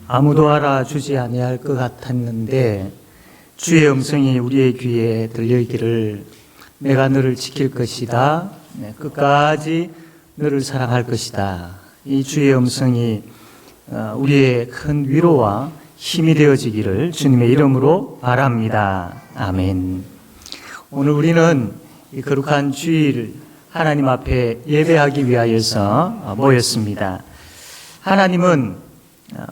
아무도 알아주지 아니할 것 같았는데 주의 음성이 우리의 귀에 들려있기를 내가 너를 지킬 것이다. 끝까지 너를 사랑할 것이다. 이 주의 음성이 우리의 큰 위로와 힘이 되어지기를 주님의 이름으로 바랍니다. 아멘. 오늘 우리는 이 거룩한 주일 하나님 앞에 예배하기 위하여서 모였습니다. 하나님은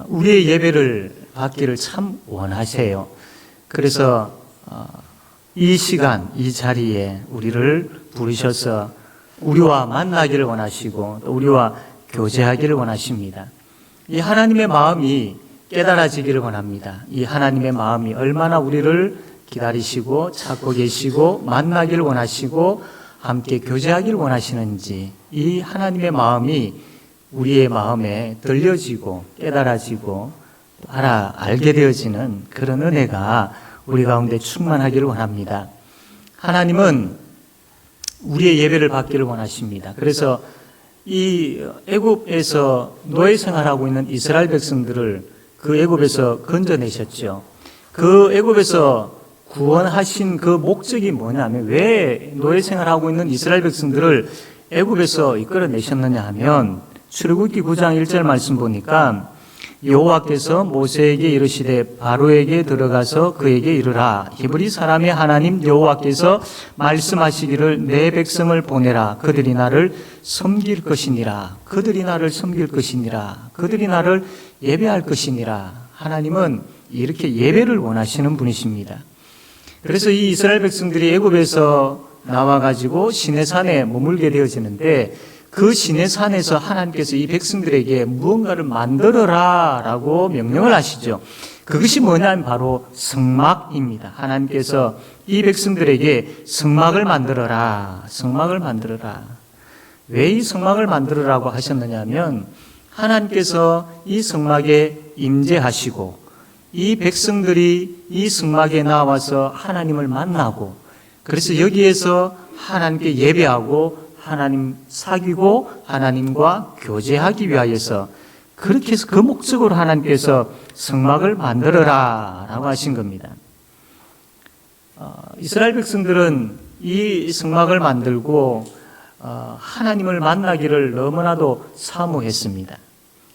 우리의 예배를 받기를 참 원하세요. 그래서 이 시간, 이 자리에 우리를 부르셔서 우리와 만나기를 원하시고 또 우리와 교제하기를 원하십니다. 이 하나님의 마음이 깨달아지기를 원합니다. 이 하나님의 마음이 얼마나 우리를 기다리시고 찾고 계시고 만나기를 원하시고 함께 교제하기를 원하시는지 이 하나님의 마음이 우리의 마음에 들려지고 깨달아지고 알게 되어지는 그런 은혜가 우리 가운데 충만하기를 원합니다. 하나님은 우리의 예배를 받기를 원하십니다. 그래서 이 애굽에서 노예 생활하고 있는 이스라엘 백성들을 그 애굽에서 건져내셨죠. 그 애굽에서 구원하신 그 목적이 뭐냐면 왜 노예 생활하고 있는 이스라엘 백성들을 애굽에서 이끌어내셨느냐 하면 출애굽기 9장 1절 말씀 보니까 여호와께서 모세에게 이르시되 바로에게 들어가서 그에게 이르라 히브리 사람의 하나님 여호와께서 말씀하시기를 내 백성을 보내라 그들이 나를 섬길 것이니라 그들이 나를 섬길 것이니라 그들이 나를 예배할 것이니라. 하나님은 이렇게 예배를 원하시는 분이십니다. 그래서 이 이스라엘 백성들이 애굽에서 나와가지고 시내산에 머물게 되어지는데 그 시내산에서 하나님께서 이 백성들에게 무언가를 만들어라 라고 명령을 하시죠. 그것이 뭐냐면 바로 성막입니다. 하나님께서 이 백성들에게 성막을 만들어라. 성막을 만들어라. 왜 이 성막을 만들어라고 하셨느냐 하면 하나님께서 이 성막에 임재하시고 이 백성들이 이 성막에 나와서 하나님을 만나고 그래서 여기에서 하나님께 예배하고 하나님 사귀고 하나님과 교제하기 위하여서 그렇게 해서 그 목적으로 하나님께서 성막을 만들어라 라고 하신 겁니다. 이스라엘 백성들은 이 성막을 만들고 하나님을 만나기를 너무나도 사모했습니다.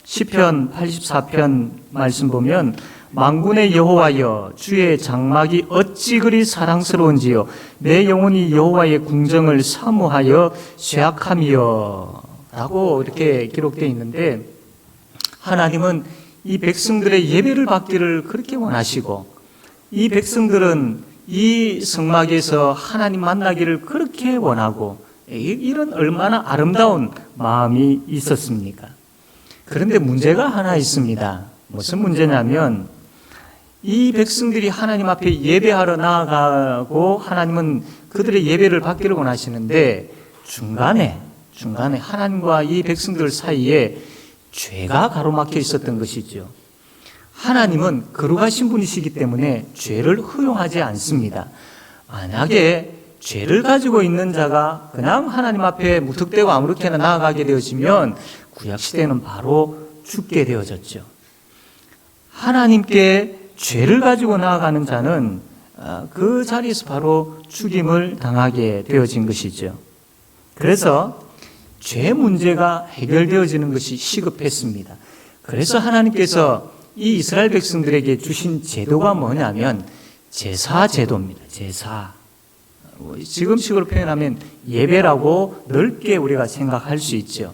시편 84편 말씀 보면 만군의 여호와여 주의 장막이 어찌 그리 사랑스러운지요 내 영혼이 여호와의 궁정을 사모하여 쇠약함이여 라고 이렇게 기록되어 있는데 하나님은 이 백성들의 예배를 받기를 그렇게 원하시고 이 백성들은 이 성막에서 하나님 만나기를 그렇게 원하고 이런 얼마나 아름다운 마음이 있었습니까? 그런데 문제가 하나 있습니다. 무슨 문제냐면 이 백성들이 하나님 앞에 예배하러 나아가고 하나님은 그들의 예배를 받기를 원하시는데 중간에 하나님과 이 백성들 사이에 죄가 가로막혀 있었던 것이죠. 하나님은 거룩하신 분이시기 때문에 죄를 허용하지 않습니다. 만약에 죄를 가지고 있는 자가 그냥 하나님 앞에 무턱대고 아무렇게나 나아가게 되어지면 구약시대에는 바로 죽게 되어졌죠. 하나님께 죄를 가지고 나아가는 자는 그 자리에서 바로 죽임을 당하게 되어진 것이죠. 그래서 죄 문제가 해결되어지는 것이 시급했습니다. 그래서 하나님께서 이 이스라엘 백성들에게 주신 제도가 뭐냐면 제사 제도입니다. 제사. 지금식으로 표현하면 예배라고 넓게 우리가 생각할 수 있죠.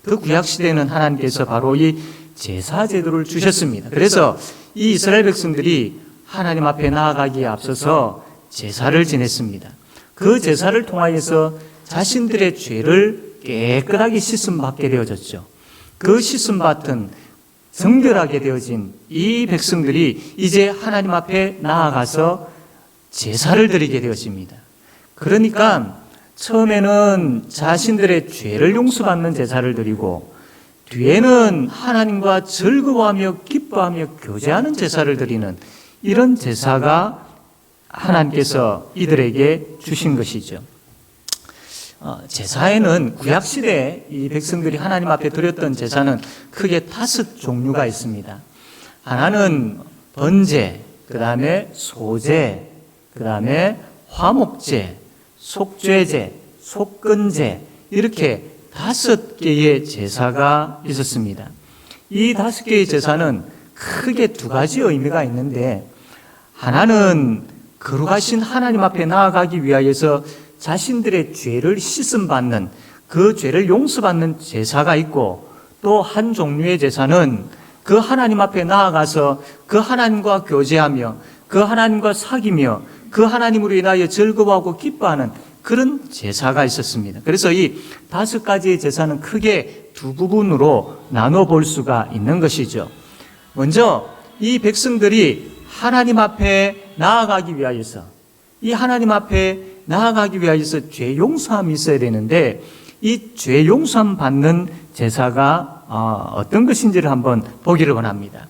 그 구약시대에는 하나님께서 바로 이 제사 제도를 주셨습니다. 그래서 이 이스라엘 백성들이 하나님 앞에 나아가기에 앞서서 제사를 지냈습니다. 그 제사를 통하여서 자신들의 죄를 깨끗하게 씻음받게 되어졌죠. 그 씻음받은 정결하게 되어진 이 백성들이 이제 하나님 앞에 나아가서 제사를 드리게 되어집니다. 그러니까 처음에는 자신들의 죄를 용서받는 제사를 드리고 뒤에는 하나님과 즐거워하며 기뻐하며 교제하는 제사를 드리는 이런 제사가 하나님께서 이들에게 주신 것이죠. 제사에는 구약시대에 이 백성들이 하나님 앞에 드렸던 제사는 크게 5 종류가 있습니다. 하나는 번제, 그 다음에 소제, 그 다음에 화목제, 속죄제, 속건제, 이렇게 5개의 제사가 있었습니다. 이 5개의 제사는 크게 2가지 의미가 있는데, 하나는 거룩하신 하나님 앞에 나아가기 위하여서 자신들의 죄를 씻음받는, 그 죄를 용서받는 제사가 있고, 또 한 종류의 제사는 그 하나님 앞에 나아가서 그 하나님과 교제하며 그 하나님과 사귀며 그 하나님으로 인하여 즐거워하고 기뻐하는 그런 제사가 있었습니다. 그래서 이 5가지의 제사는 크게 2부분으로 나눠볼 수가 있는 것이죠. 먼저 이 백성들이 하나님 앞에 나아가기 위하여서, 이 하나님 앞에 나아가기 위하여서 죄 용서함이 있어야 되는데, 이 죄 용서함 받는 제사가 어떤 것인지를 한번 보기를 원합니다.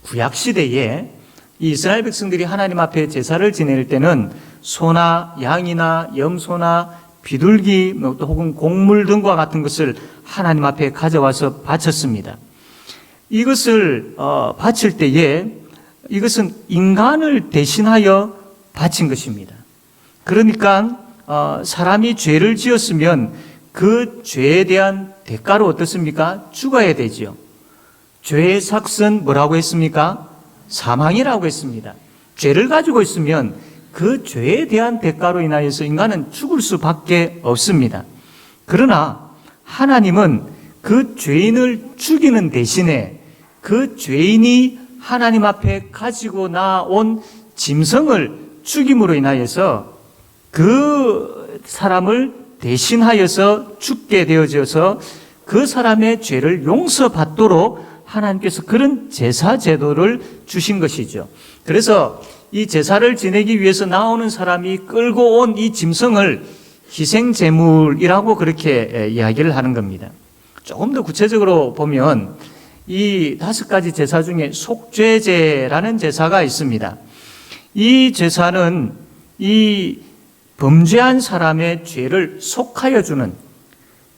구약시대에 이 이스라엘 백성들이 하나님 앞에 제사를 지낼 때는 소나 양이나 염소나 비둘기 또 혹은 곡물 등과 같은 것을 하나님 앞에 가져와서 바쳤습니다. 이것을 바칠 때에 이것은 인간을 대신하여 바친 것입니다. 그러니까 사람이 죄를 지었으면 그 죄에 대한 대가로 어떻습니까? 죽어야 되지요. 죄의 삭은 뭐라고 했습니까? 사망이라고 했습니다. 죄를 가지고 있으면 그 죄에 대한 대가로 인하여서 인간은 죽을 수밖에 없습니다. 그러나 하나님은 그 죄인을 죽이는 대신에 그 죄인이 하나님 앞에 가지고 나온 짐승을 죽임으로 인하여서 그 사람을 대신하여서 죽게 되어져서 그 사람의 죄를 용서받도록 하나님께서 그런 제사 제도를 주신 것이죠. 그래서 이 제사를 지내기 위해서 나오는 사람이 끌고 온 이 짐승을 희생제물이라고 그렇게 이야기를 하는 겁니다. 조금 더 구체적으로 보면 이 5가지 제사 중에 속죄제라는 제사가 있습니다. 이 제사는 이 범죄한 사람의 죄를 속하여 주는,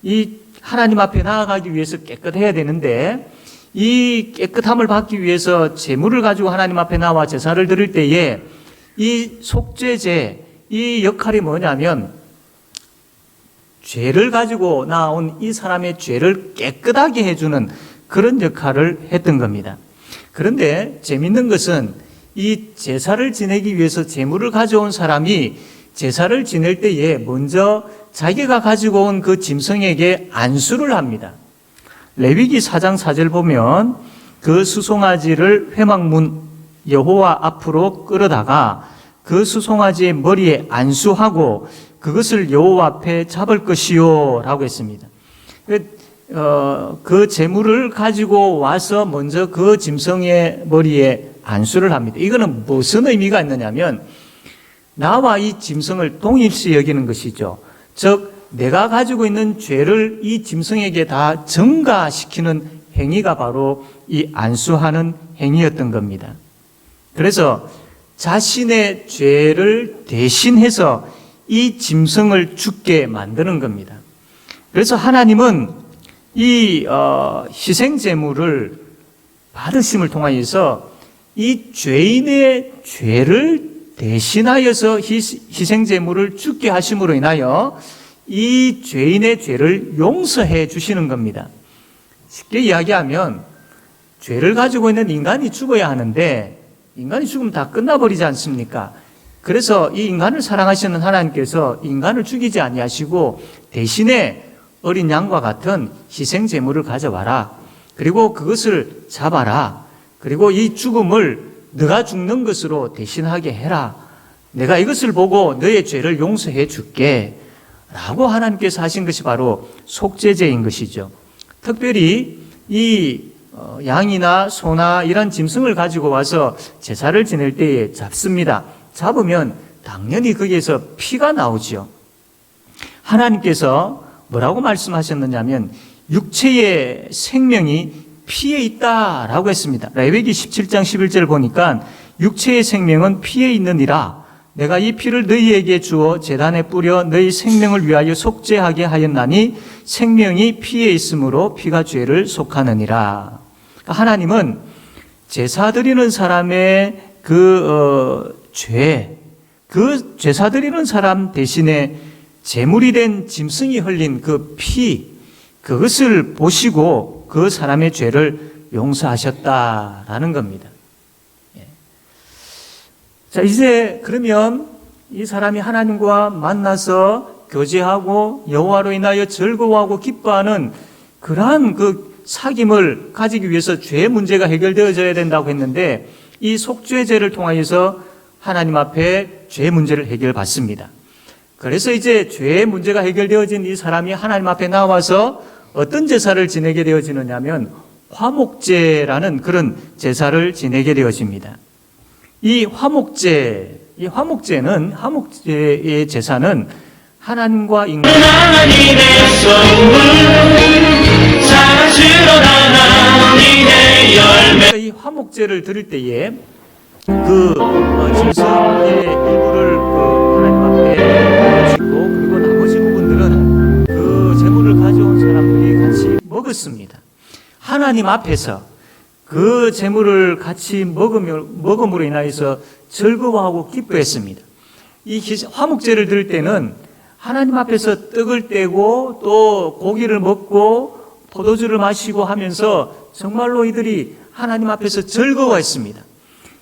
이 하나님 앞에 나아가기 위해서 깨끗해야 되는데 이 깨끗함을 받기 위해서 제물을 가지고 하나님 앞에 나와 제사를 드릴 때에 이 속죄제, 이 역할이 뭐냐면 죄를 가지고 나온 이 사람의 죄를 깨끗하게 해주는 그런 역할을 했던 겁니다. 그런데 재밌는 것은 이 제사를 지내기 위해서 제물을 가져온 사람이 제사를 지낼 때에 먼저 자기가 가지고 온 그 짐승에게 안수를 합니다. 레위기 4장 4절 보면 그 수송아지를 회막문 여호와 앞으로 끌어다가 그 수송아지의 머리에 안수하고 그것을 여호와 앞에 잡을 것이요 라고 했습니다. 그 제물을 가지고 와서 먼저 그 짐승의 머리에 안수를 합니다. 이거는 무슨 의미가 있느냐면 나와 이 짐승을 동일시 여기는 것이죠. 즉 내가 가지고 있는 죄를 이 짐승에게 다 전가시키는 행위가 바로 이 안수하는 행위였던 겁니다. 그래서 자신의 죄를 대신해서 이 짐승을 죽게 만드는 겁니다. 그래서 하나님은 이 희생제물을 받으심을 통하여서 이 죄인의 죄를 대신하여서 희생제물을 죽게 하심으로 인하여 이 죄인의 죄를 용서해 주시는 겁니다. 쉽게 이야기하면 죄를 가지고 있는 인간이 죽어야 하는데 인간이 죽으면 다 끝나버리지 않습니까? 그래서 이 인간을 사랑하시는 하나님께서 인간을 죽이지 아니하시고 대신에 어린 양과 같은 희생제물을 가져와라. 그리고 그것을 잡아라. 그리고 이 죽음을 네가 죽는 것으로 대신하게 해라. 내가 이것을 보고 너의 죄를 용서해 줄게. 라고 하나님께서 하신 것이 바로 속죄제인 것이죠. 특별히 이 양이나 소나 이런 짐승을 가지고 와서 제사를 지낼 때에 잡습니다. 잡으면 당연히 거기에서 피가 나오죠. 하나님께서 뭐라고 말씀하셨느냐면 육체의 생명이 피에 있다라고 했습니다. 레위기 17장 11절 보니까 육체의 생명은 피에 있느니라. 내가 이 피를 너희에게 주어 제단에 뿌려 너희 생명을 위하여 속죄하게 하였나니 생명이 피에 있으므로 피가 죄를 속하느니라. 그러니까 하나님은 제사 드리는 사람의 그 제사 드리는 사람 대신에 제물이 된 짐승이 흘린 그 피, 그것을 보시고 그 사람의 죄를 용서하셨다라는 겁니다. 자, 이제 그러면 이 사람이 하나님과 만나서 교제하고 여호와로 인하여 즐거워하고 기뻐하는 그러한 그 사귐을 가지기 위해서 죄의 문제가 해결되어져야 된다고 했는데, 이 속죄제를 통하여서 하나님 앞에 죄의 문제를 해결받습니다. 그래서 이제 죄의 문제가 해결되어진 이 사람이 하나님 앞에 나와서 어떤 제사를 지내게 되어지느냐면 화목제라는 그런 제사를 지내게 되어집니다. 이 화목제의 제사는 하나님과 인간 하나님의 선물 사랑스러운 하나님의 열매. 이 화목제를 드릴 때에 짐승의 일부를 하나님 앞에 드시고, 그리고 나머지 부분들은 그 제물을 가져온 사람들이 같이 먹었습니다. 하나님 앞에서 그 제물을 같이 먹음으로 인하여서 즐거워하고 기뻐했습니다. 이 화목제를 드릴 때는 하나님 앞에서 떡을 떼고 또 고기를 먹고 포도주를 마시고 하면서 정말로 이들이 하나님 앞에서 즐거워했습니다.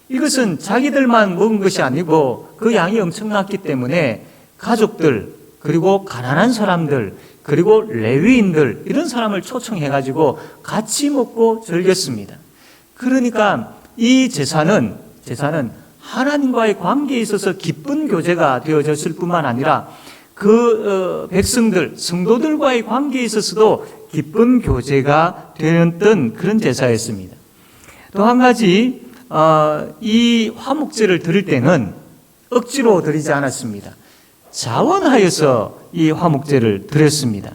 이것은 자기들만 먹은 것이 아니고 그 양이 엄청났기 때문에 가족들, 그리고 가난한 사람들, 그리고 레위인들, 이런 사람을 초청해가지고 같이 먹고 즐겼습니다. 그러니까 이 제사는 하나님과의 관계에 있어서 기쁜 교제가 되어졌을 뿐만 아니라 그 백성들, 성도들과의 관계에 있어서도 기쁜 교제가 되었던 그런 제사였습니다. 또 한 가지, 이 화목제를 드릴 때는 억지로 드리지 않았습니다. 자원하여서 이 화목제를 드렸습니다.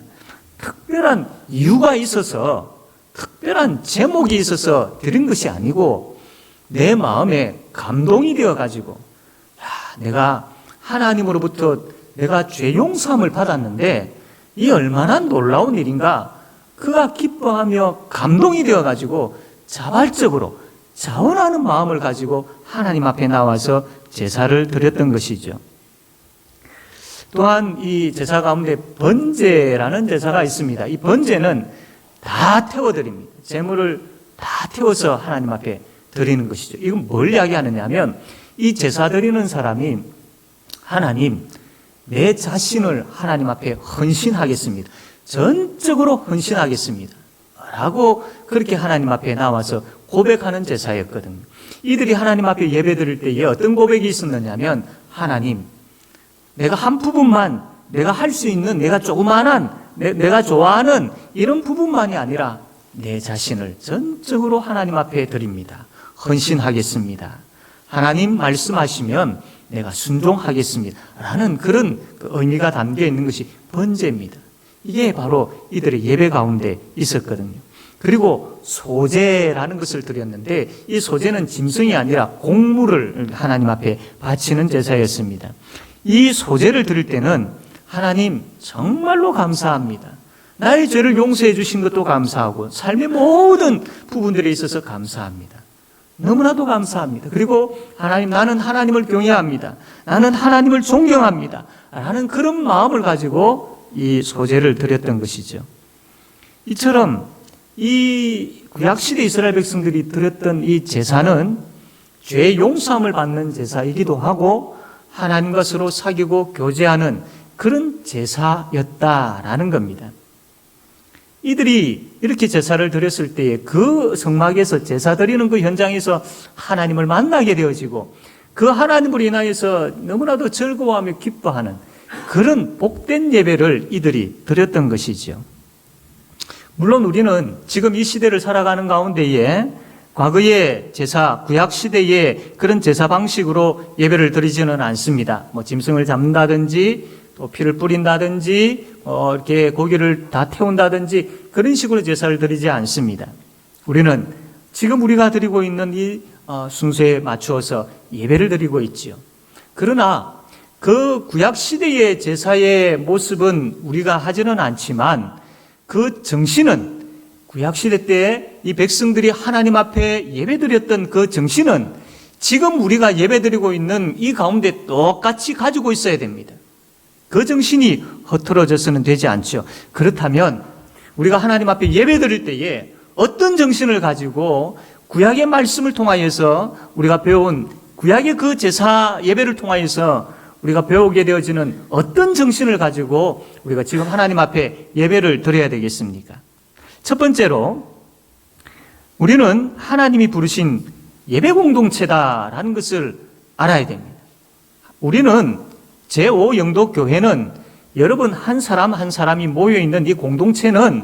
특별한 이유가 있어서, 특별한 제목이 있어서 드린 것이 아니고 내 마음에 감동이 되어가지고, 내가 하나님으로부터 내가 죄 용서함을 받았는데 이 얼마나 놀라운 일인가, 그가 기뻐하며 감동이 되어가지고 자발적으로 자원하는 마음을 가지고 하나님 앞에 나와서 제사를 드렸던 것이죠. 또한 이 제사 가운데 번제라는 제사가 있습니다. 이 번제는 다 태워드립니다. 제물을 다 태워서 하나님 앞에 드리는 것이죠. 이건 뭘 이야기하느냐 하면, 이 제사 드리는 사람이 하나님, 내 자신을 하나님 앞에 헌신하겠습니다. 전적으로 헌신하겠습니다. 라고 그렇게 하나님 앞에 나와서 고백하는 제사였거든요. 이들이 하나님 앞에 예배 드릴 때에 어떤 고백이 있었느냐면, 하나님, 내가 한 부분만, 내가 할 수 있는, 내가 조그만한, 내가 좋아하는 이런 부분만이 아니라 내 자신을 전적으로 하나님 앞에 드립니다. 헌신하겠습니다. 하나님 말씀하시면 내가 순종하겠습니다. 라는 그런 의미가 담겨 있는 것이 번제입니다. 이게 바로 이들의 예배 가운데 있었거든요. 그리고 소제라는 것을 드렸는데, 이 소제는 짐승이 아니라 곡물을 하나님 앞에 바치는 제사였습니다. 이 소제를 드릴 때는 하나님 정말로 감사합니다. 나의 죄를 용서해 주신 것도 감사하고 삶의 모든 부분들에 있어서 감사합니다. 너무나도 감사합니다. 그리고 하나님, 나는 하나님을 경외합니다. 나는 하나님을 존경합니다. 라는 그런 마음을 가지고 이 소제를 드렸던 것이죠. 이처럼 이 구약시대 이스라엘 백성들이 드렸던 이 제사는 죄 용서함을 받는 제사이기도 하고 하나님과 서로 사귀고 교제하는 그런 제사였다라는 겁니다. 이들이 이렇게 제사를 드렸을 때에 그 성막에서 제사 드리는 그 현장에서 하나님을 만나게 되어지고, 그 하나님으로 인하여서 너무나도 즐거워하며 기뻐하는 그런 복된 예배를 이들이 드렸던 것이죠. 물론 우리는 지금 이 시대를 살아가는 가운데에 과거의 제사, 구약시대의 그런 제사 방식으로 예배를 드리지는 않습니다. 짐승을 잡는다든지 또 피를 뿌린다든지 이렇게 고기를 다 태운다든지 그런 식으로 제사를 드리지 않습니다. 우리는 지금 우리가 드리고 있는 이 순서에 맞추어서 예배를 드리고 있지요. 그러나 그 구약시대의 제사의 모습은 우리가 하지는 않지만 그 정신은 구약시대 때 이 백성들이 하나님 앞에 예배드렸던 그 정신은 지금 우리가 예배드리고 있는 이 가운데 똑같이 가지고 있어야 됩니다. 그 정신이 흐트러져서는 되지 않죠. 그렇다면 우리가 하나님 앞에 예배드릴 때에 어떤 정신을 가지고 구약의 말씀을 통하여서 우리가 배운 구약의 그 제사 예배를 통하여서 우리가 배우게 되어지는 어떤 정신을 가지고 우리가 지금 하나님 앞에 예배를 드려야 되겠습니까? 첫 번째로 우리는 하나님이 부르신 예배 공동체다라는 것을 알아야 됩니다. 우리는 제5영도 교회는 여러분 한 사람 한 사람이 모여있는 이 공동체는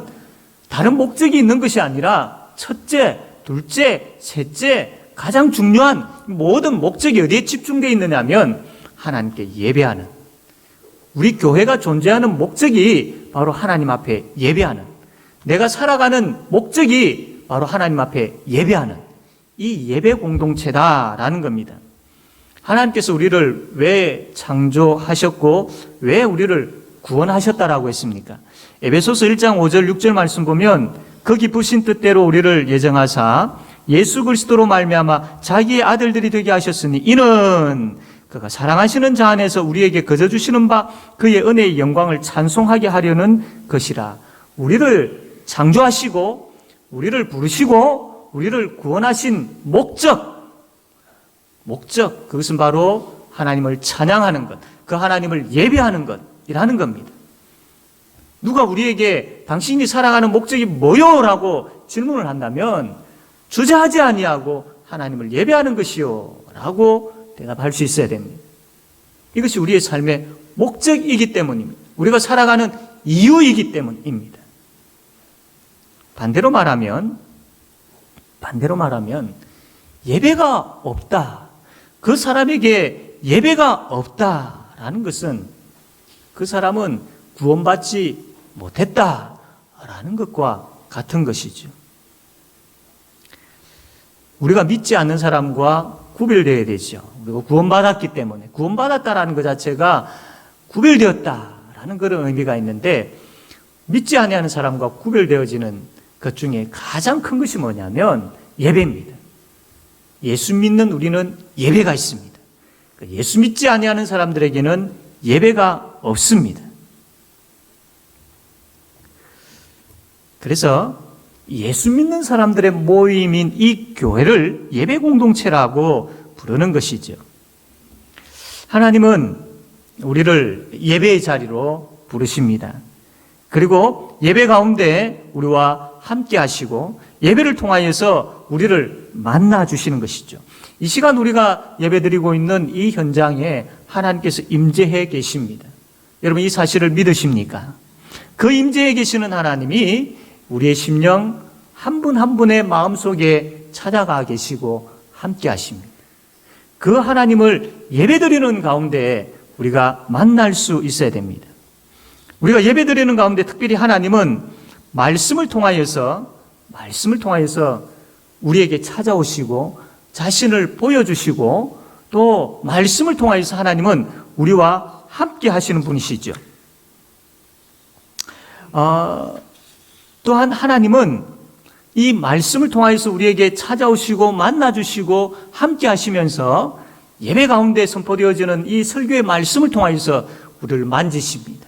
다른 목적이 있는 것이 아니라 첫째, 둘째, 셋째 가장 중요한 모든 목적이 어디에 집중되어 있느냐 하면 하나님께 예배하는, 우리 교회가 존재하는 목적이 바로 하나님 앞에 예배하는, 내가 살아가는 목적이 바로 하나님 앞에 예배하는 이 예배 공동체다라는 겁니다. 하나님께서 우리를 왜 창조하셨고 왜 우리를 구원하셨다라고 했습니까? 에베소서 1장 5절 6절 말씀 보면 그 기쁘신 뜻대로 우리를 예정하사 예수 그리스도로 말미암아 자기의 아들들이 되게 하셨으니 이는 그가 사랑하시는 자 안에서 우리에게 거저 주시는 바 그의 은혜의 영광을 찬송하게 하려는 것이라. 우리를 창조하시고 우리를 부르시고 우리를 구원하신 목적, 그것은 바로 하나님을 찬양하는 것, 그 하나님을 예배하는 것이라는 겁니다. 누가 우리에게 당신이 살아가는 목적이 뭐요? 라고 질문을 한다면 주저하지 아니하고 하나님을 예배하는 것이요 라고 대답할 수 있어야 됩니다. 이것이 우리의 삶의 목적이기 때문입니다. 우리가 살아가는 이유이기 때문입니다. 반대로 말하면 예배가 없다, 그 사람에게 예배가 없다라는 것은 그 사람은 구원받지 못했다라는 것과 같은 것이죠. 우리가 믿지 않는 사람과 구별되어야 되죠. 그리고 구원받았기 때문에 구원받았다라는 것 자체가 구별되었다라는 그런 의미가 있는데, 믿지 아니하는 사람과 구별되어지는 것 중에 가장 큰 것이 뭐냐면 예배입니다. 예수 믿는 우리는 예배가 있습니다. 예수 믿지 아니하는 사람들에게는 예배가 없습니다. 그래서 예수 믿는 사람들의 모임인 이 교회를 예배 공동체라고 부르는 것이죠. 하나님은 우리를 예배의 자리로 부르십니다. 그리고 예배 가운데 우리와 함께 하시고 예배를 통하여서 우리를 만나 주시는 것이죠. 이 시간 우리가 예배드리고 있는 이 현장에 하나님께서 임재해 계십니다. 여러분 이 사실을 믿으십니까? 그 임재해 계시는 하나님이 우리의 심령 한 분 한 분의 마음속에 찾아가 계시고 함께 하십니다. 그 하나님을 예배드리는 가운데 우리가 만날 수 있어야 됩니다. 우리가 예배드리는 가운데 특별히 하나님은 말씀을 통하여서 우리에게 찾아오시고 자신을 보여주시고 또 말씀을 통하여서 하나님은 우리와 함께 하시는 분이시죠. 또한 하나님은 이 말씀을 통하여서 우리에게 찾아오시고 만나주시고 함께 하시면서 예배 가운데 선포되어지는 이 설교의 말씀을 통하여서 우리를 만지십니다.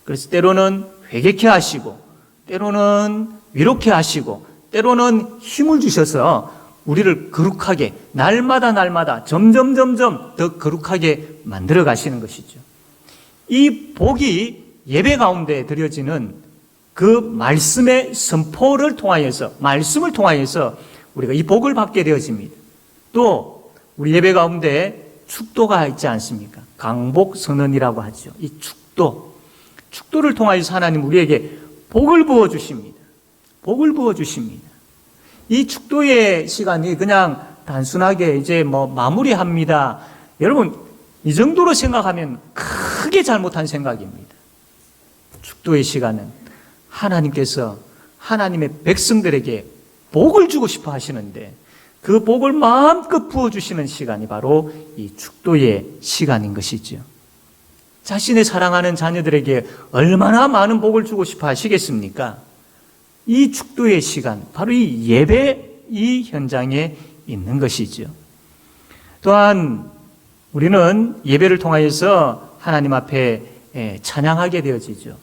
그래서 때로는 회개케 하시고 때로는 위로케 하시고 때로는 힘을 주셔서 우리를 거룩하게 날마다 점점 더 거룩하게 만들어 가시는 것이죠. 이 복이 예배 가운데 드려지는 그 말씀의 선포를 통하여서, 말씀을 통하여서 우리가 이 복을 받게 되어집니다. 또 우리 예배 가운데 축도가 있지 않습니까? 강복선언이라고 하죠. 이 축도를 통하여서 하나님 우리에게 복을 부어주십니다. 복을 부어주십니다. 이 축도의 시간이 그냥 단순하게 이제 마무리합니다. 여러분, 이 정도로 생각하면 크게 잘못한 생각입니다. 축도의 시간은 하나님께서 하나님의 백성들에게 복을 주고 싶어 하시는데 그 복을 마음껏 부어주시는 시간이 바로 이 축도의 시간인 것이죠. 자신의 사랑하는 자녀들에게 얼마나 많은 복을 주고 싶어 하시겠습니까? 이 축도의 시간, 바로 이 예배 이 현장에 있는 것이죠. 또한 우리는 예배를 통하여서 하나님 앞에 찬양하게 되어지죠.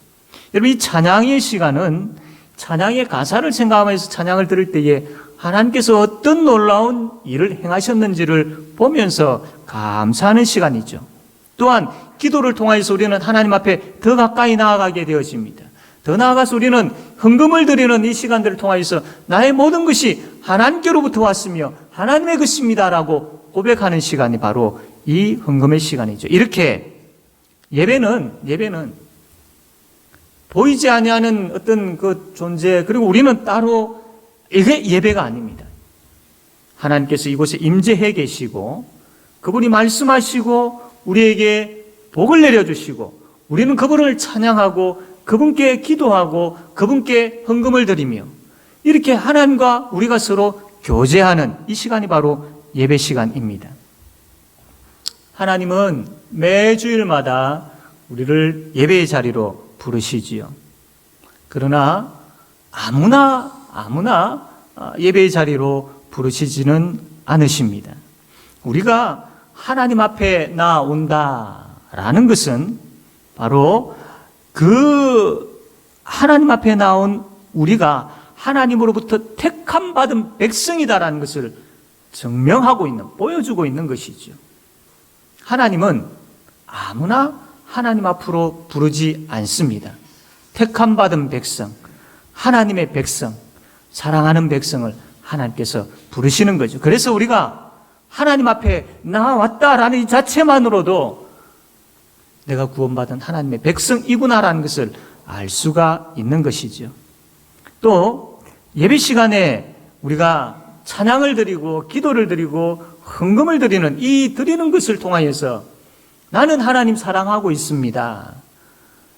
여러분, 이 찬양의 시간은 찬양의 가사를 생각하면서 찬양을 들을 때에 하나님께서 어떤 놀라운 일을 행하셨는지를 보면서 감사하는 시간이죠. 또한 기도를 통하여서 우리는 하나님 앞에 더 가까이 나아가게 되어집니다. 더 나아가서 우리는 헌금을 드리는 이 시간들을 통하여서 나의 모든 것이 하나님께로부터 왔으며 하나님의 것입니다라고 고백하는 시간이 바로 이 헌금의 시간이죠. 이렇게 예배는 보이지 아니하는 어떤 그 존재, 그리고 우리는 따로, 이게 예배가 아닙니다. 하나님께서 이곳에 임재해 계시고 그분이 말씀하시고 우리에게 복을 내려주시고 우리는 그분을 찬양하고 그분께 기도하고 그분께 헌금을 드리며 이렇게 하나님과 우리가 서로 교제하는 이 시간이 바로 예배 시간입니다. 하나님은 매주일마다 우리를 예배의 자리로 부르시지요. 그러나 아무나 예배의 자리로 부르시지는 않으십니다. 우리가 하나님 앞에 나온다라는 것은 바로 그 하나님 앞에 나온 우리가 하나님으로부터 택함 받은 백성이다라는 것을 증명하고 있는, 보여주고 있는 것이죠. 하나님은 아무나 하나님 앞으로 부르지 않습니다. 택함 받은 백성, 하나님의 백성, 사랑하는 백성을 하나님께서 부르시는 거죠. 그래서 우리가 하나님 앞에 나왔다라는 이 자체만으로도 내가 구원받은 하나님의 백성이구나라는 것을 알 수가 있는 것이죠. 또 예배 시간에 우리가 찬양을 드리고 기도를 드리고 헌금을 드리는 이 드리는 것을 통하여서 나는 하나님 사랑하고 있습니다.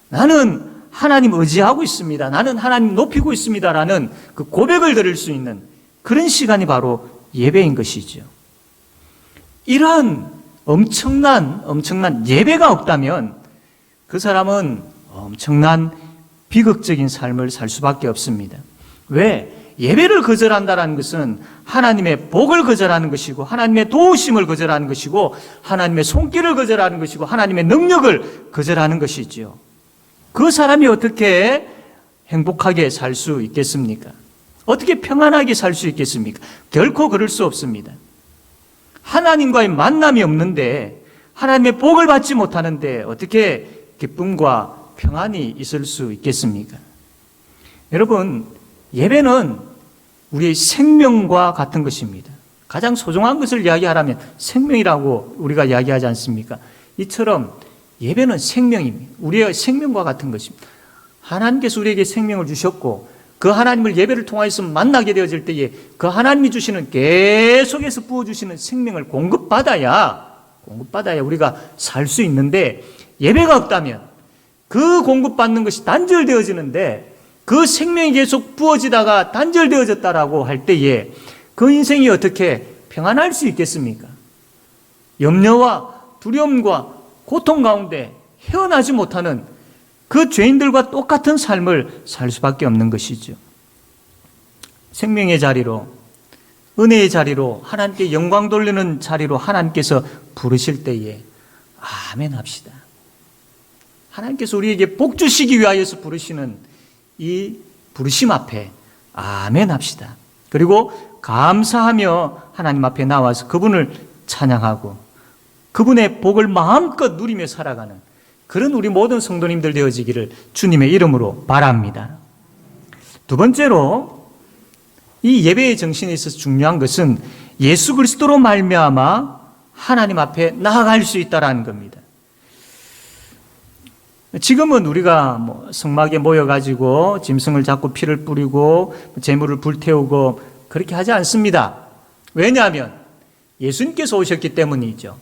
나는 하나님 의지하고 있습니다. 나는 하나님 높이고 있습니다라는 그 고백을 드릴 수 있는 그런 시간이 바로 예배인 것이죠. 이러한 엄청난 예배가 없다면 그 사람은 엄청난 비극적인 삶을 살 수밖에 없습니다. 왜? 예배를 거절한다는 것은 하나님의 복을 거절하는 것이고 하나님의 도우심을 거절하는 것이고 하나님의 손길을 거절하는 것이고 하나님의 능력을 거절하는 것이지요. 그 사람이 어떻게 행복하게 살 수 있겠습니까? 어떻게 평안하게 살 수 있겠습니까? 결코 그럴 수 없습니다. 하나님과의 만남이 없는데 하나님의 복을 받지 못하는데 어떻게 기쁨과 평안이 있을 수 있겠습니까? 여러분, 예배는 우리의 생명과 같은 것입니다. 가장 소중한 것을 이야기하라면 생명이라고 우리가 이야기하지 않습니까? 이처럼 예배는 생명입니다. 우리의 생명과 같은 것입니다. 하나님께서 우리에게 생명을 주셨고 그 하나님을 예배를 통해서 만나게 되어질 때에 그 하나님이 주시는 계속해서 부어주시는 생명을 공급받아야 우리가 살 수 있는데 예배가 없다면 그 공급받는 것이 단절되어지는데 그 생명이 계속 부어지다가 단절되어졌다라고 할 때에 그 인생이 어떻게 평안할 수 있겠습니까? 염려와 두려움과 고통 가운데 헤어나지 못하는 그 죄인들과 똑같은 삶을 살 수밖에 없는 것이죠. 생명의 자리로, 은혜의 자리로, 하나님께 영광 돌리는 자리로 하나님께서 부르실 때에 아멘 합시다. 하나님께서 우리에게 복 주시기 위하여서 부르시는 이 부르심 앞에 아멘 합시다. 그리고 감사하며 하나님 앞에 나와서 그분을 찬양하고 그분의 복을 마음껏 누리며 살아가는 그런 우리 모든 성도님들 되어지기를 주님의 이름으로 바랍니다. 두 번째로 이 예배의 정신에 있어서 중요한 것은 예수 그리스도로 말미암아 하나님 앞에 나아갈 수 있다라는 겁니다. 지금은 우리가 성막에 모여가지고 짐승을 잡고 피를 뿌리고 제물을 불태우고 그렇게 하지 않습니다. 왜냐하면 예수님께서 오셨기 때문이죠.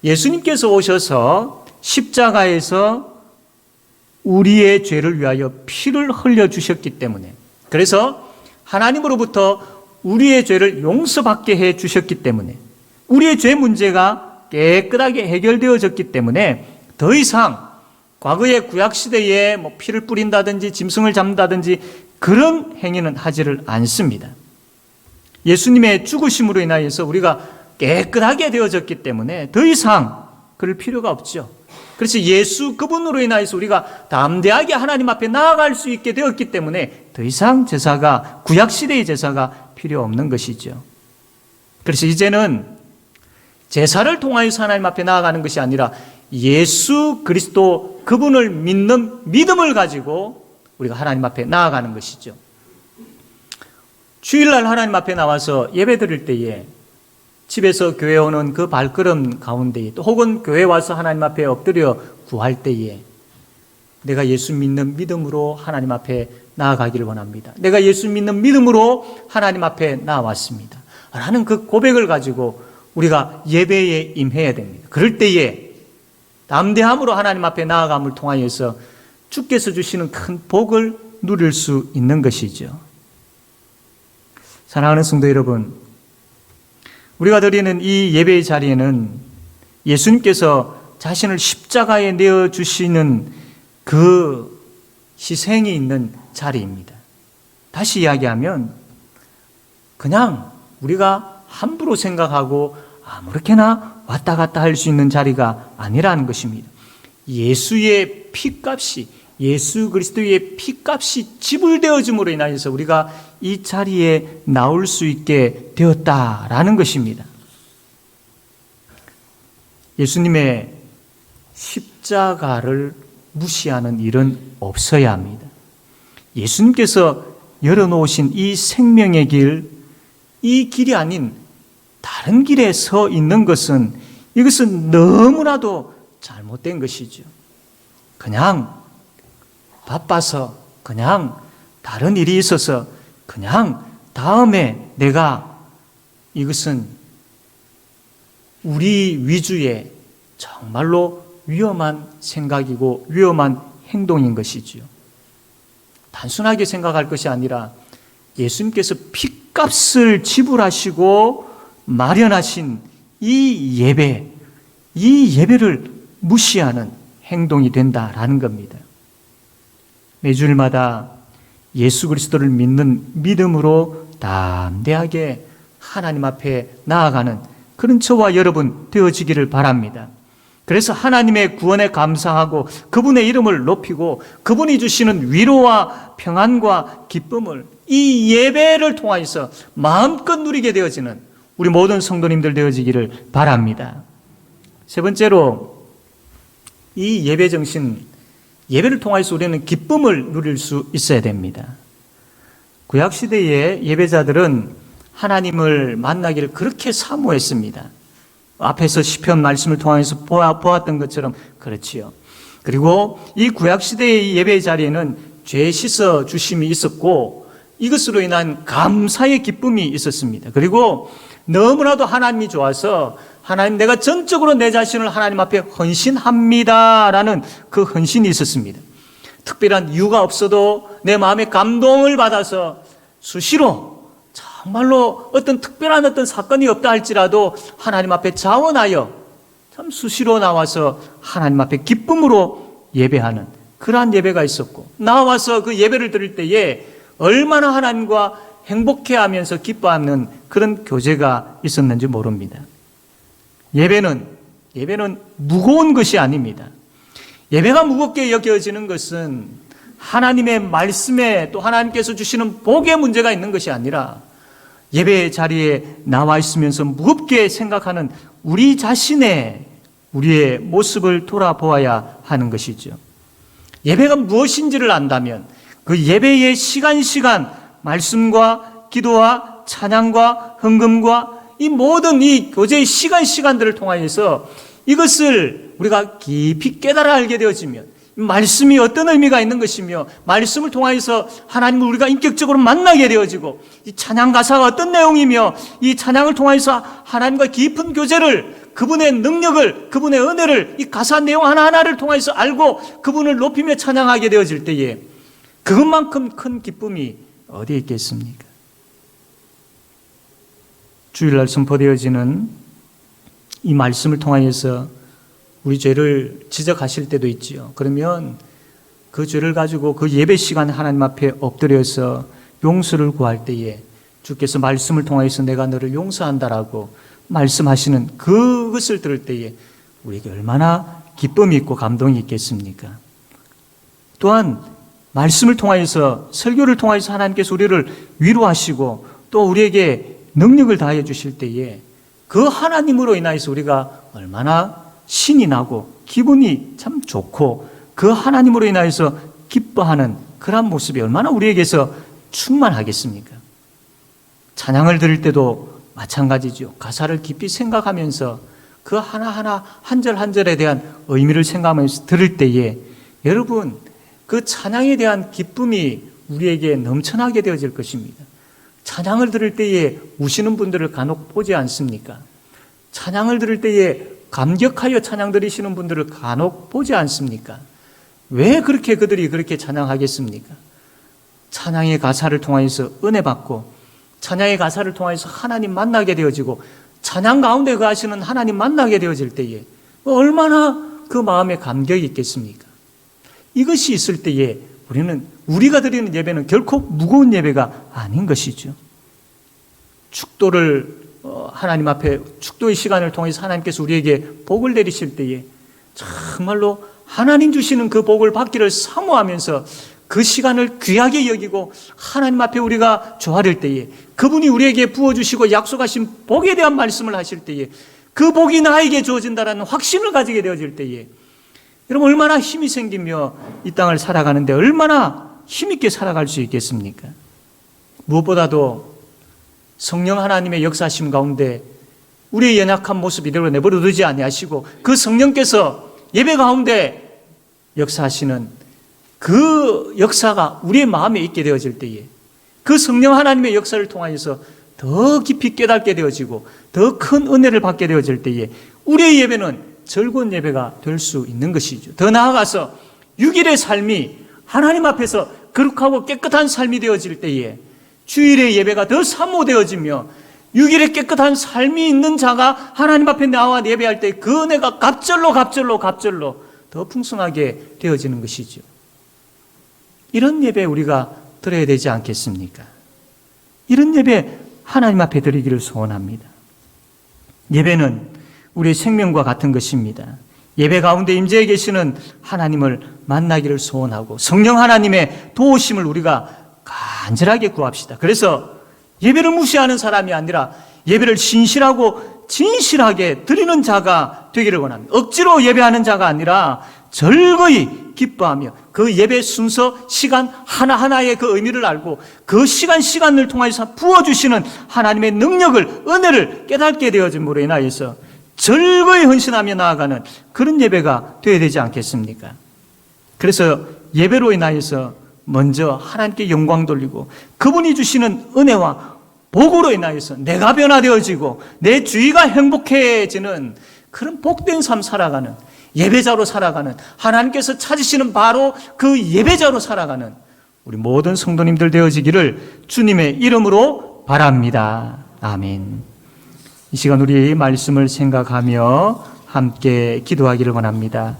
예수님께서 오셔서 십자가에서 우리의 죄를 위하여 피를 흘려주셨기 때문에, 그래서 하나님으로부터 우리의 죄를 용서받게 해 주셨기 때문에, 우리의 죄 문제가 깨끗하게 해결되어졌기 때문에 더 이상 과거의 구약시대에 피를 뿌린다든지 짐승을 잡는다든지 그런 행위는 하지를 않습니다. 예수님의 죽으심으로 인하여서 우리가 깨끗하게 되어졌기 때문에 더 이상 그럴 필요가 없죠. 그래서 예수 그분으로 인하여서 우리가 담대하게 하나님 앞에 나아갈 수 있게 되었기 때문에 더 이상 제사가, 구약시대의 제사가 필요 없는 것이죠. 그래서 이제는 제사를 통하여서 하나님 앞에 나아가는 것이 아니라 예수 그리스도 그분을 믿는 믿음을 가지고 우리가 하나님 앞에 나아가는 것이죠. 주일날 하나님 앞에 나와서 예배 드릴 때에 집에서 교회 오는 그 발걸음 가운데에 또 혹은 교회 와서 하나님 앞에 엎드려 구할 때에 내가 예수 믿는 믿음으로 하나님 앞에 나아가기를 원합니다. 내가 예수 믿는 믿음으로 하나님 앞에 나아왔습니다. 라는 그 고백을 가지고 우리가 예배에 임해야 됩니다. 그럴 때에 담대함으로 하나님 앞에 나아감을 통하여서 주께서 주시는 큰 복을 누릴 수 있는 것이죠. 사랑하는 성도 여러분, 우리가 드리는 이 예배의 자리에는 예수님께서 자신을 십자가에 내어주시는 그 희생이 있는 자리입니다. 다시 이야기하면 그냥 우리가 함부로 생각하고 아무렇게나 왔다 갔다 할 수 있는 자리가 아니라는 것입니다. 예수의 피값이, 예수 그리스도의 피값이 지불되어짐으로 인하여서 우리가 이 자리에 나올 수 있게 되었다라는 것입니다. 예수님의 십자가를 무시하는 일은 없어야 합니다. 예수님께서 열어놓으신 이 생명의 길, 이 길이 아닌 다른 길에 서 있는 것은 이것은 너무나도 잘못된 것이죠. 그냥 바빠서, 그냥 다른 일이 있어서, 그냥 다음에 내가, 이것은 우리 위주의 정말로 위험한 생각이고 위험한 행동인 것이지요. 단순하게 생각할 것이 아니라 예수님께서 피값을 지불하시고 마련하신 이 예배, 이 예배를 무시하는 행동이 된다라는 겁니다. 매주일마다 예수 그리스도를 믿는 믿음으로 담대하게 하나님 앞에 나아가는 그런 저와 여러분 되어지기를 바랍니다. 그래서 하나님의 구원에 감사하고 그분의 이름을 높이고 그분이 주시는 위로와 평안과 기쁨을 이 예배를 통하여서 마음껏 누리게 되어지는 우리 모든 성도님들 되어지기를 바랍니다. 세 번째로 이 예배 정신, 예배를 통해서 우리는 기쁨을 누릴 수 있어야 됩니다. 구약시대의 예배자들은 하나님을 만나기를 그렇게 사모했습니다. 앞에서 시편 말씀을 통해서 보았던 것처럼 그렇지요. 그리고 이 구약시대의 예배 자리에는 죄 씻어 주심이 있었고 이것으로 인한 감사의 기쁨이 있었습니다. 그리고 너무나도 하나님이 좋아서 하나님, 내가 전적으로 내 자신을 하나님 앞에 헌신합니다라는 그 헌신이 있었습니다. 특별한 이유가 없어도 내 마음에 감동을 받아서 수시로 정말로 어떤 특별한 어떤 사건이 없다 할지라도 하나님 앞에 자원하여 참 수시로 나와서 하나님 앞에 기쁨으로 예배하는 그러한 예배가 있었고, 나와서 그 예배를 드릴 때에 얼마나 하나님과 행복해하면서 기뻐하는 그런 교제가 있었는지 모릅니다. 예배는 무거운 것이 아닙니다. 예배가 무겁게 여겨지는 것은 하나님의 말씀에 또 하나님께서 주시는 복의 문제가 있는 것이 아니라 예배 자리에 나와 있으면서 무겁게 생각하는 우리 자신의 우리의 모습을 돌아보아야 하는 것이죠. 예배가 무엇인지를 안다면 그 예배의 시간 말씀과 기도와 찬양과 헌금과 이 모든 이 교제의 시간들을 통하여서 이것을 우리가 깊이 깨달아 알게 되어지면 말씀이 어떤 의미가 있는 것이며 말씀을 통하여서 하나님을 우리가 인격적으로 만나게 되어지고 이 찬양 가사가 어떤 내용이며 이 찬양을 통하여서 하나님과 깊은 교제를, 그분의 능력을, 그분의 은혜를 이 가사 내용 하나하나를 통해서 알고 그분을 높이며 찬양하게 되어질 때에 그것만큼 큰 기쁨이 어디에 있겠습니까? 주일날 선포되어지는 이 말씀을 통하여서 우리 죄를 지적하실 때도 있지요. 그러면 그 죄를 가지고 그 예배 시간 하나님 앞에 엎드려서 용서를 구할 때에 주께서 말씀을 통해서 내가 너를 용서한다라고 말씀하시는 그것을 들을 때에 우리에게 얼마나 기쁨이 있고 감동이 있겠습니까? 또한 말씀을 통하여서 설교를 통하여서 하나님께서 우리를 위로하시고 또 우리에게 능력을 다해 주실 때에 그 하나님으로 인하여서 우리가 얼마나 신이 나고 기분이 참 좋고 그 하나님으로 인하여서 기뻐하는 그러한 모습이 얼마나 우리에게서 충만하겠습니까? 찬양을 드릴 때도 마찬가지죠. 가사를 깊이 생각하면서 그 하나하나 한 절 한 절에 대한 의미를 생각하면서 들을 때에 여러분 그 찬양에 대한 기쁨이 우리에게 넘쳐나게 되어질 것입니다. 찬양을 들을 때에 우시는 분들을 간혹 보지 않습니까? 찬양을 들을 때에 감격하여 찬양 드리시는 분들을 간혹 보지 않습니까? 왜 그들이 그렇게 찬양하겠습니까? 찬양의 가사를 통해서 은혜 받고 찬양의 가사를 통해서 하나님 만나게 되어지고 찬양 가운데 거하시는 하나님 만나게 되어질 때에 얼마나 그 마음에 감격이 있겠습니까? 이것이 있을 때에 우리가 드리는 예배는 결코 무거운 예배가 아닌 것이죠. 축도를 하나님 앞에 축도의 시간을 통해서 하나님께서 우리에게 복을 내리실 때에 정말로 하나님 주시는 그 복을 받기를 사모하면서 그 시간을 귀하게 여기고 하나님 앞에 우리가 조아릴 때에 그분이 우리에게 부어주시고 약속하신 복에 대한 말씀을 하실 때에 그 복이 나에게 주어진다는 확신을 가지게 되어질 때에 여러분 얼마나 힘이 생기며 이 땅을 살아가는데 얼마나 힘있게 살아갈 수 있겠습니까? 무엇보다도 성령 하나님의 역사하심 가운데 우리의 연약한 모습 이대로 내버려 두지 아니하시고 그 성령께서 예배 가운데 역사하시는 그 역사가 우리의 마음에 있게 되어질 때에 그 성령 하나님의 역사를 통하여서 더 깊이 깨닫게 되어지고 더 큰 은혜를 받게 되어질 때에 우리의 예배는 즐거운 예배가 될 수 있는 것이죠. 더 나아가서 6일의 삶이 하나님 앞에서 거룩하고 깨끗한 삶이 되어질 때에 주일의 예배가 더 사모되어지며 6일의 깨끗한 삶이 있는 자가 하나님 앞에 나와 예배할 때 그 은혜가 갑절로 더 풍성하게 되어지는 것이죠. 이런 예배 우리가 드려야 되지 않겠습니까? 이런 예배 하나님 앞에 드리기를 소원합니다. 예배는 우리의 생명과 같은 것입니다. 예배 가운데 임재해 계시는 하나님을 만나기를 소원하고 성령 하나님의 도우심을 우리가 간절하게 구합시다. 그래서 예배를 무시하는 사람이 아니라 예배를 신실하고 진실하게 드리는 자가 되기를 원합니다. 억지로 예배하는 자가 아니라 즐거이 기뻐하며 그 예배 순서 시간 하나하나의 그 의미를 알고 그 시간을 통해서 부어주시는 하나님의 능력을 은혜를 깨닫게 되어짐으로 인하여서 즐거이 헌신하며 나아가는 그런 예배가 되어야 되지 않겠습니까? 그래서 예배로 인하여서 먼저 하나님께 영광 돌리고 그분이 주시는 은혜와 복으로 인하여서 내가 변화되어지고 내 주위가 행복해지는 그런 복된 삶 살아가는 예배자로 살아가는 하나님께서 찾으시는 바로 그 예배자로 살아가는 우리 모든 성도님들 되어지기를 주님의 이름으로 바랍니다. 아멘. 이 시간 우리 말씀을 생각하며 함께 기도하기를 원합니다.